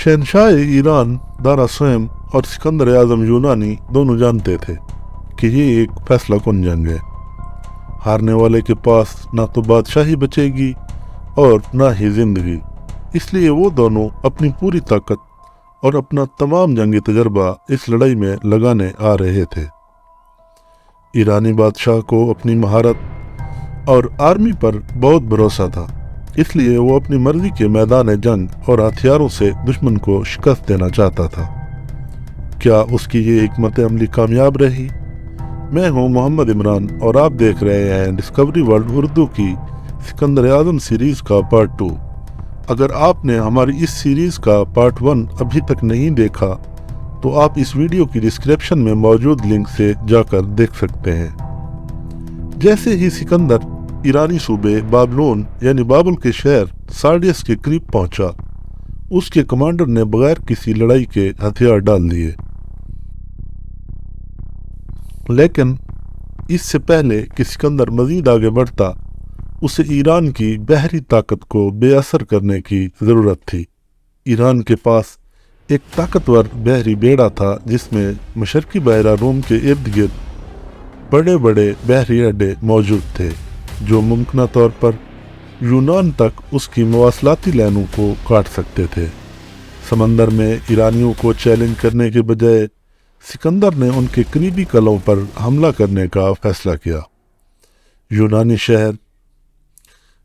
शहनशाह ईरान दारा स्वयं और सिकंदर आज़म यूनानी दोनों जानते थे कि ये एक फैसला कुन जंग है। हारने वाले के पास ना तो बादशाही बचेगी और ना ही जिंदगी। इसलिए वो दोनों अपनी पूरी ताकत और अपना तमाम जंगी तजर्बा इस लड़ाई में लगाने आ रहे थे। ईरानी बादशाह को अपनी महारत और आर्मी पर बहुत भरोसा था, इसलिए वो अपनी मर्जी के मैदान जंग और हथियारों से दुश्मन को शिकस्त देना चाहता था। क्या उसकी ये हिकमत अमली कामयाब रही? मैं हूँ मोहम्मद इमरान और आप देख रहे हैं डिस्कवरी वर्ल्ड उर्दू की सिकंदर आज़म सीरीज़ का पार्ट 2। अगर आपने हमारी इस सीरीज़ का पार्ट 1 अभी तक नहीं देखा तो आप इस वीडियो की डिस्क्रिप्शन में मौजूद लिंक से जाकर देख सकते हैं। जैसे ही सिकंदर ईरानी सूबे बाबलोन यानी बाबुल के शहर सार्डियस के करीब पहुंचा, उसके कमांडर ने बगैर किसी लड़ाई के हथियार डाल दिए। लेकिन इससे पहले कि सिकंदर मजीद आगे बढ़ता, उसे ईरान की बहरी ताकत को बेअसर करने की ज़रूरत थी। ईरान के पास एक ताकतवर बहरी बेड़ा था जिसमें मशरकी बहरा रोम के इर्द गिर्द बड़े बड़े बहरी अड्डे मौजूद थे, जो मुमकिन तौर पर यूनान तक उसकी मवासलाती लाइनों को काट सकते थे। समंदर में ईरानियों को चैलेंज करने के बजाय सिकंदर ने उनके करीबी कलों पर हमला करने का फैसला किया। यूनानी शहर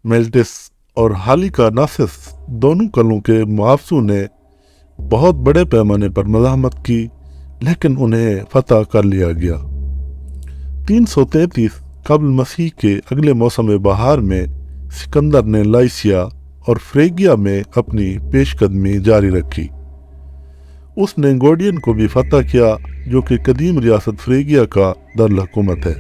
मेल्टिस और हालिका नासिस दोनों कलों के मुआवसों ने बहुत बड़े पैमाने पर मज़ाहमत की, लेकिन उन्हें फतह कर लिया गया। 333 कब्ल मसीह के अगले मौसम बहार में सिकंदर ने लाइसिया और फ्रेगिया में अपनी पेशकदमी जारी रखी। उसने गोडियन को भी फतह किया, जो कि कदीम रियासत फ्रेगिया का दारुल-हुकूमत है।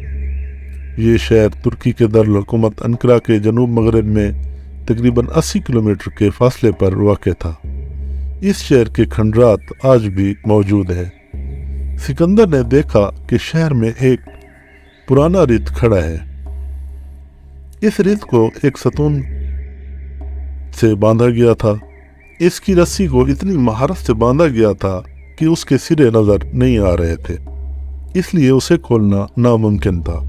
ये शहर तुर्की के दारुल-हुकूमत अंकारा के जनूब मगरब में तकरीबन 80 किलोमीटर के फासले पर वाक़ था। इस शहर के खंडरात आज भी मौजूद है। सिकंदर ने देखा कि शहर में एक पुराना रित खड़ा है। इस रित को एक सतून से बांधा गया था। इसकी रस्सी को इतनी महारत से बांधा गया था कि उसके सिरे नजर नहीं आ रहे थे, इसलिए उसे खोलना नामुमकिन था।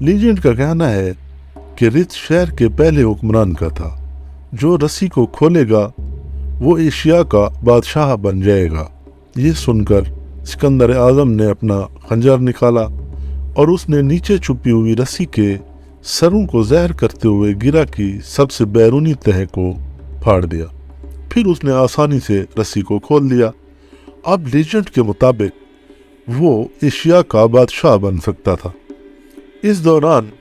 लीजेंड का कहना है कि रित शहर के पहले हुक्मरान का था। जो रस्सी को खोलेगा वो एशिया का बादशाह बन जाएगा। ये सुनकर सिकंदर आज़म ने अपना खंजर निकाला और उसने नीचे छुपी हुई रस्सी के सरों को ज़हर करते हुए गिरा की सबसे बैरूनी तह को फाड़ दिया। फिर उसने आसानी से रस्सी को खोल दिया। अब लीजेंड के मुताबिक वो एशिया का बादशाह बन सकता था। इस दौरान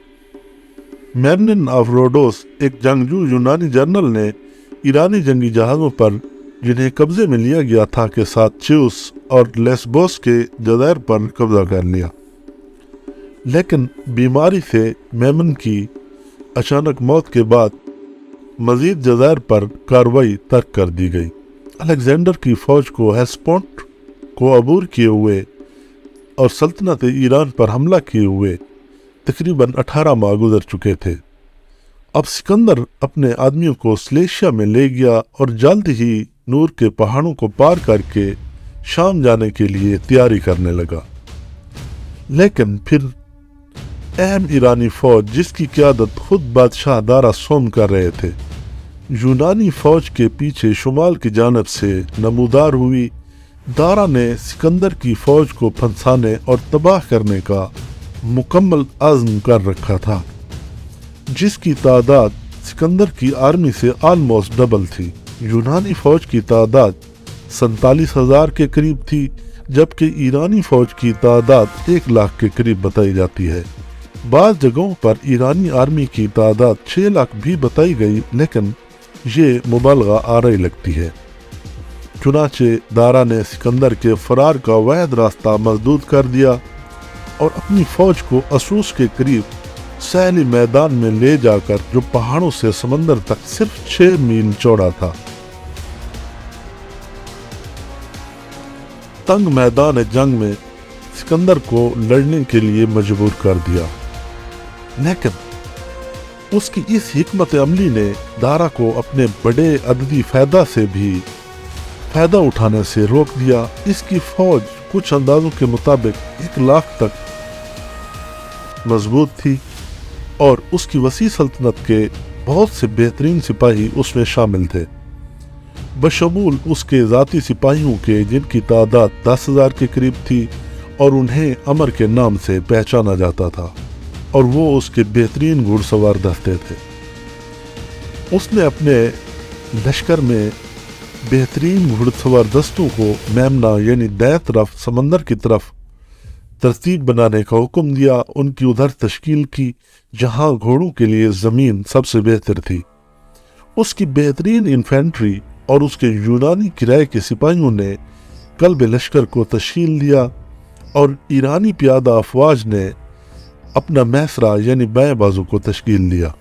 मेरनिन ऑफ रोडोस, एक जंगजू यूनानी जनरल ने ईरानी जंगी जहाज़ों पर जिन्हें कब्जे में लिया गया था के साथ च्यूस और लेस्बोस के जज़ायर पर कब्जा कर लिया। लेकिन बीमारी से मेमन की अचानक मौत के बाद मजीद जज़ायर पर कार्रवाई तर्क कर दी गई। अलेक्जेंडर की फ़ौज को हेस्पोंट को अबूर किए हुए और सल्तनत ईरान पर हमला किए हुए तकरीबन 18 माह गुजर चुके थे। अब सिकंदर अपने आदमियों को स्लेशिया में ले गया और जल्द ही नूर के पहाड़ों को पार करके शाम जाने के लिए तैयारी करने लगा। लेकिन फिर अहम ईरानी फौज, जिसकी क़यादत खुद बादशाह दारा सोम कर रहे थे, यूनानी फौज के पीछे शुमाल की जानब से नमूदार हुई। दारा ने सिकंदर की फौज को फंसाने और तबाह करने का मुकम्मल अज़्म कर रखा था, जिसकी तादाद सिकंदर की आर्मी से आलमोस्ट डबल थी। यूनानी फौज की तादाद 47,000 के करीब थी, जबकि ईरानी फौज की तादाद 1 लाख के करीब बताई जाती है। बाज़ जगहों पर ईरानी आर्मी की तादाद 6 लाख भी बताई गई, लेकिन ये मुबालगा आरई लगती है। चुनाचे दारा ने सिकंदर के फरार का वाहिद रास्ता मसदूद कर दिया और अपनी फौज को असूस के करीब सैली मैदान में ले जाकर, जो पहाड़ों से समंदर तक सिर्फ 6 मील चौड़ा था, तंग मैदान जंग में सिकंदर को लड़ने के लिए मजबूर कर दिया। लेकिन उसकी इस हिकमत अमली ने दारा को अपने बड़े अददी फायदा से भी फायदा उठाने से रोक दिया। इसकी फौज कुछ अंदाजों के मुताबिक 1 लाख तक मजबूत थी और उसकी वसी सल्तनत के बहुत से बेहतरीन सिपाही उसमें शामिल थे, बशमूल उसके ज़ाती सिपाहियों के जिनकी तादाद 10,000 के करीब थी और उन्हें अमर के नाम से पहचाना जाता था, और वो उसके बेहतरीन घुड़सवार दस्ते थे। उसने अपने लश्कर में बेहतरीन घुड़सवार दस्तों को मेमना यानी दाएं तरफ समंदर की तरफ तरतीब बनाने का हुक्म दिया। उनकी उधर तश्कील की जहां घोड़ों के लिए ज़मीन सबसे बेहतर थी। उसकी बेहतरीन इन्फेंट्री और उसके यूनानी किराए के सिपाहियों ने कल्ब लश्कर को तश्कील दिया और ईरानी प्यादा अफवाज ने अपना मैसरा यानी बाएं बाजू को तश्कील दिया।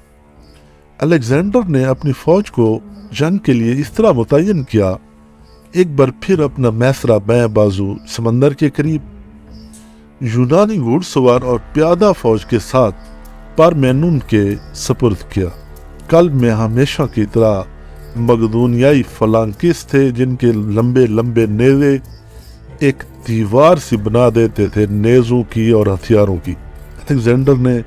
अलेक्जेंडर ने अपनी फौज को जंग के लिए इस तरह मुतय्यन किया, एक बार फिर अपना मैसरा बाएं बाजू समंदर के करीब यूनानी घुड़सवार और प्यादा फौज के साथ पारमेनुन के सपुर्द किया। कल्ब में हमेशा की तरह मकदूनियाई फलांकिस थे, जिनके लंबे लंबे नेज़े एक दीवार सी बना देते थे नेज़ों की और हथियारों की। अलेक्जेंडर ने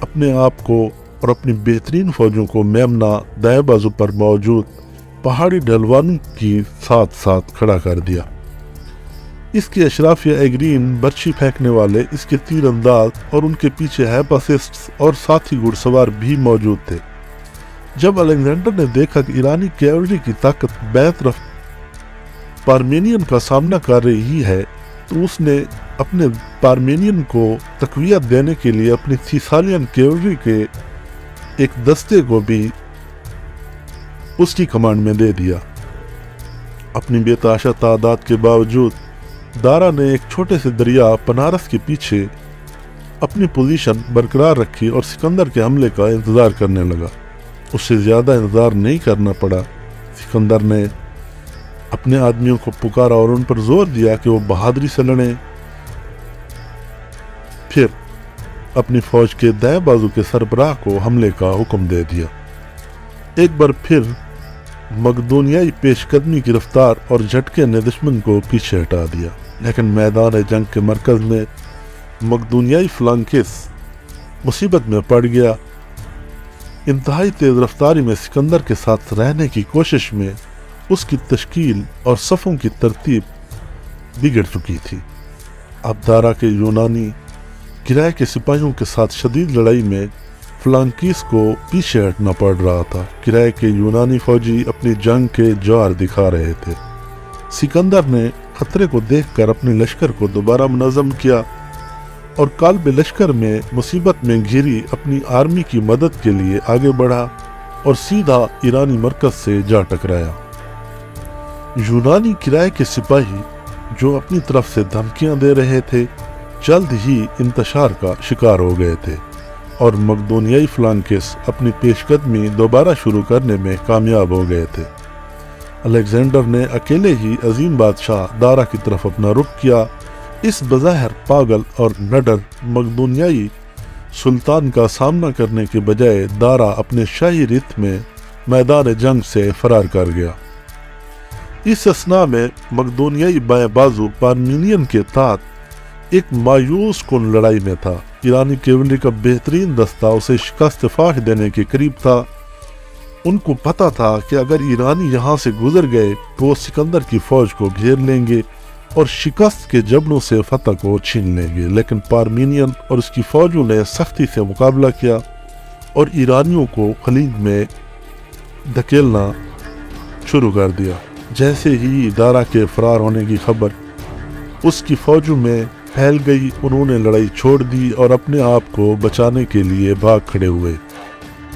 अपने आप को और अपनी बेहतरीन फौजों को मेमना दाएं बाजू पर मौजूद पहाड़ी ढलवानों की साथ साथ खड़ा कर दिया। इसके अशराफिया एग्रीन, बर्छी फेंकने वाले, इसके तीर अंदाज और उनके पीछे हैपासिस्ट्स और साथी घुड़सवार भी मौजूद थे। जब अलेक्जेंडर ने देखा कि ईरानी कैवलरी की ताकत बाएं तरफ पार्मेनियन का सामना कर रही है, तो उसने अपने पार्मेनियन को तकवियत देने के लिए अपनी थीसालियन कैवलरी के एक दस्ते को भी उसकी कमांड में दे दिया। अपनी बेताशा तादाद के बावजूद दारा ने एक छोटे से दरिया पनारस के पीछे अपनी पोजीशन बरकरार रखी और सिकंदर के हमले का इंतजार करने लगा। उससे ज्यादा इंतजार नहीं करना पड़ा। सिकंदर ने अपने आदमियों को पुकारा और उन पर जोर दिया कि वो बहादुरी से लड़ें। फिर अपनी फौज के दाएं बाजू के सरबराह को हमले का हुक्म दे दिया। एक बार फिर मकदूनियाई पेशकदमी की रफ्तार और झटके ने दुश्मन को पीछे हटा दिया, लेकिन मैदान जंग के मरकज में मकदूनियाई फ्लांकिस मुसीबत में पड़ गया। इंतहाई तेज रफ्तारी में सिकंदर के साथ रहने की कोशिश में उसकी तश्कील और सफ़ों की तरतीब बिगड़ चुकी थी। अब दारा के यूनानी किराए के सिपाहियों के साथ शदीद लड़ाई में फ्लांकिस को पीछे हटना पड़ रहा था। किराए के यूनानी फौजी अपनी जंग के जौहर दिखा रहे थे। सिकंदर ने खतरे को देखकर अपने लश्कर को दोबारा मुनज़्ज़म किया और काल्ब लश्कर में मुसीबत में घिरी अपनी आर्मी की मदद के लिए आगे बढ़ा और सीधा ईरानी मरकज से जा टकराया। यूनानी किराए के सिपाही जो अपनी तरफ से धमकियां दे रहे थे, जल्द ही इंतशार का शिकार हो गए थे और मकदूनियाई फ्लांकिस अपनी पेशकदमी दोबारा शुरू करने में कामयाब हो गए थे। अलेक्जेंडर ने अकेले ही अजीम बादशाह दारा की तरफ अपना रुख किया। इस बज़ाहिर पागल और नडर मकदूनियाई सुल्तान का सामना करने के बजाय दारा अपने शाही रिथ में मैदान जंग से फरार कर गया। इस असना में मकदूनियाई बाएं बाजू पार्मेनियन के तहत एक मायूस कुन लड़ाई में था। ईरानी कैवलरी का बेहतरीन दस्ता उसे शिकस्त फाश देने के करीब था। उनको पता था कि अगर ईरानी यहाँ से गुजर गए तो वो सिकंदर की फौज को घेर लेंगे और शिकस्त के जबड़ों से फतह को छीन लेंगे, लेकिन पार्मेनियन और उसकी फौजों ने सख्ती से मुकाबला किया और ईरानियों को खलीज में धकेलना शुरू कर दिया। जैसे ही दारा के फरार होने की खबर उसकी फौजों में फैल गई, उन्होंने लड़ाई छोड़ दी और अपने आप को बचाने के लिए भाग खड़े हुए।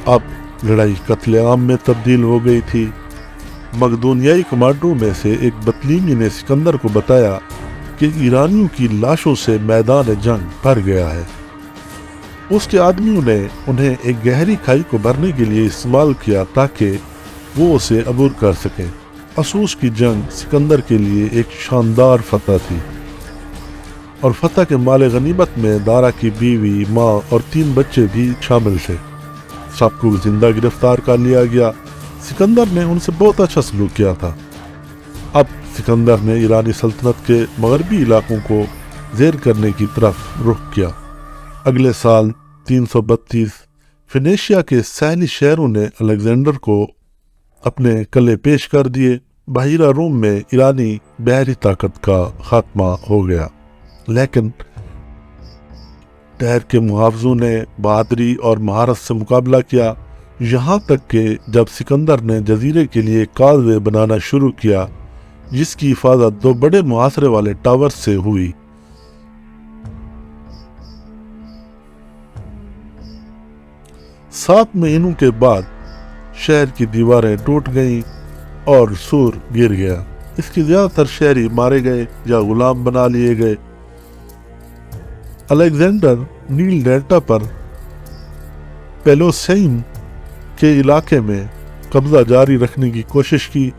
अब लड़ाई कत्लेआम में तब्दील हो गई थी। मकदूनियाई कमांडरों में से एक बतलीमी ने सिकंदर को बताया कि ईरानियों की लाशों से मैदान जंग भर गया है। उसके आदमियों ने उन्हें एक गहरी खाई को भरने के लिए इस्तेमाल किया ताकि वो उसे अबूर कर सकें। असूस की जंग सिकंदर के लिए एक शानदार फतह थी और फतह के माले गनीमत में दारा की बीवी, माँ और 3 बच्चे भी शामिल थे। सबको जिंदा गिरफ्तार कर लिया गया। सिकंदर ने उनसे बहुत अच्छा सलूक किया था। अब सिकंदर ने ईरानी सल्तनत के मगरबी इलाकों को ज़ेर करने की तरफ रुख किया। अगले साल 332 फिनेशिया के सैली शहरों ने अलेक्जेंडर को अपने कले पेश कर दिए। बहिरा रोम में ईरानी बहरी ताकत का खात्मा हो गया, लेकिन टैर के मुहावजों ने बहादुरी और महारत से मुकाबला किया, यहाँ तक कि जब सिकंदर ने जजीरे के लिए काजवे बनाना शुरू किया, जिसकी हिफाजत 2 बड़े मुहासरे वाले टावर से हुई। सात महीनों के बाद शहर की दीवारें टूट गईं और सूर गिर गया। इसके ज्यादातर शहरी मारे गए या गुलाम बना लिए गए। अलेक्जेंडर नील डेल्टा पर पेलोसेइन के इलाके में कब्जा जारी रखने की कोशिश की,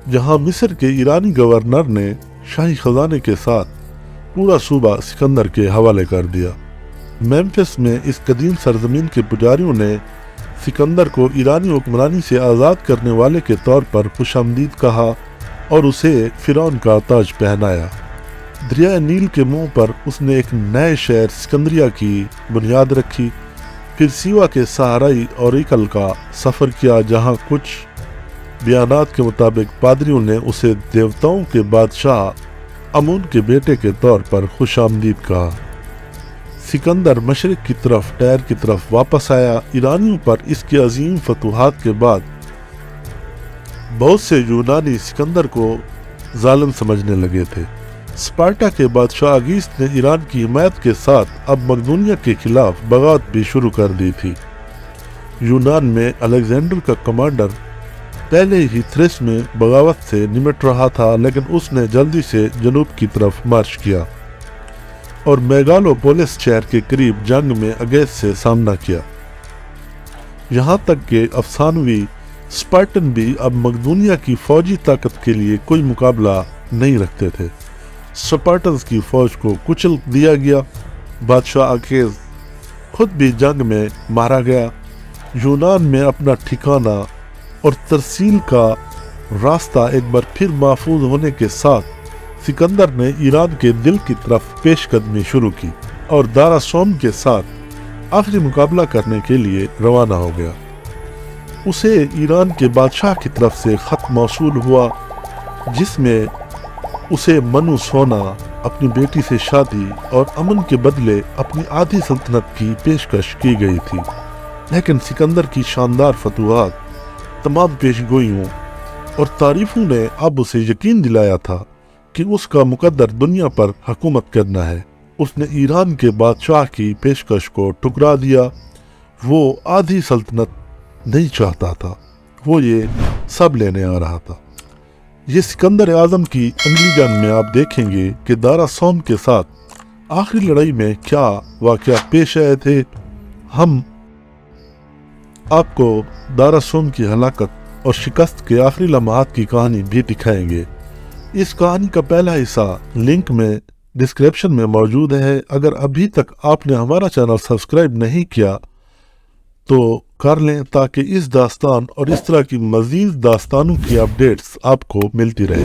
जहां मिस्र के ईरानी गवर्नर ने शाही खजाने के साथ पूरा सूबा सिकंदर के हवाले कर दिया। मेम्फिस में इस कदीम सरजमीन के पुजारियों ने सिकंदर को ईरानी हुक्मरानी से आज़ाद करने वाले के तौर पर खुशामदीद कहा और उसे फिरौन का ताज पहनाया। दरिया नील के मुंह पर उसने एक नए शहर सिकंदरिया की बुनियाद रखी। फिर सीवा के सहाराई और इकल का सफ़र किया, जहां कुछ बयानात के मुताबिक पादरियों ने उसे देवताओं के बादशाह अमून के बेटे के तौर पर खुशामदीद कहा। सिकंदर मशरिक की तरफ टैर की तरफ वापस आया। ईरानियों पर इसके अजीम फतूहात के बाद बहुत से यूनानी सिकंदर को जालिम समझने लगे थे। स्पार्टा के बादशाह अगीस ने ईरान की हिमायत के साथ अब मकदूनिया के खिलाफ बगावत भी शुरू कर दी थी। यूनान में अलेक्जेंडर का कमांडर पहले ही थ्रेस में बगावत से निमट रहा था, लेकिन उसने जल्दी से जनूब की तरफ मार्च किया और मेगालोपोलिस शहर के करीब जंग में अगेस से सामना किया। यहाँ तक कि अफसानवी स्पार्टन भी अब मकदूनिया की फौजी ताकत के लिए कोई मुकाबला नहीं रखते थे। स्पार्टन्स की फौज को कुचल दिया गया। बादशाह अकेज खुद भी जंग में मारा गया। यूनान में अपना ठिकाना और तरसील का रास्ता एक बार फिर महफूज होने के साथ सिकंदर ने ईरान के दिल की तरफ पेशकदमी शुरू की और दारा सोम के साथ आखिरी मुकाबला करने के लिए रवाना हो गया। उसे ईरान के बादशाह की तरफ से खत मौसूल हुआ, जिसमें उसे मनु सोना, अपनी बेटी से शादी और अमन के बदले अपनी आधी सल्तनत की पेशकश की गई थी। लेकिन सिकंदर की शानदार फतूहात, तमाम पेशगोइयों और तारीफों ने अब उसे यकीन दिलाया था कि उसका मुकद्दर दुनिया पर हुकूमत करना है। उसने ईरान के बादशाह की पेशकश को ठुकरा दिया। वो आधी सल्तनत नहीं चाहता था, वो ये सब लेने आ रहा था। ये सिकंदर आज़म की अगली जंग में आप देखेंगे कि दारा सोम के साथ आखिरी लड़ाई में क्या वाक़या पेश आए थे। हम आपको दारा सोम की हलाकत और शिकस्त के आखिरी लम्हात की कहानी भी दिखाएंगे। इस कहानी का पहला हिस्सा लिंक में डिस्क्रिप्शन में मौजूद है। अगर अभी तक आपने हमारा चैनल सब्सक्राइब नहीं किया तो कर लें, ताकि इस दास्तान और इस तरह की मज़ीद दास्तानों की अपडेट्स आपको मिलती रहे।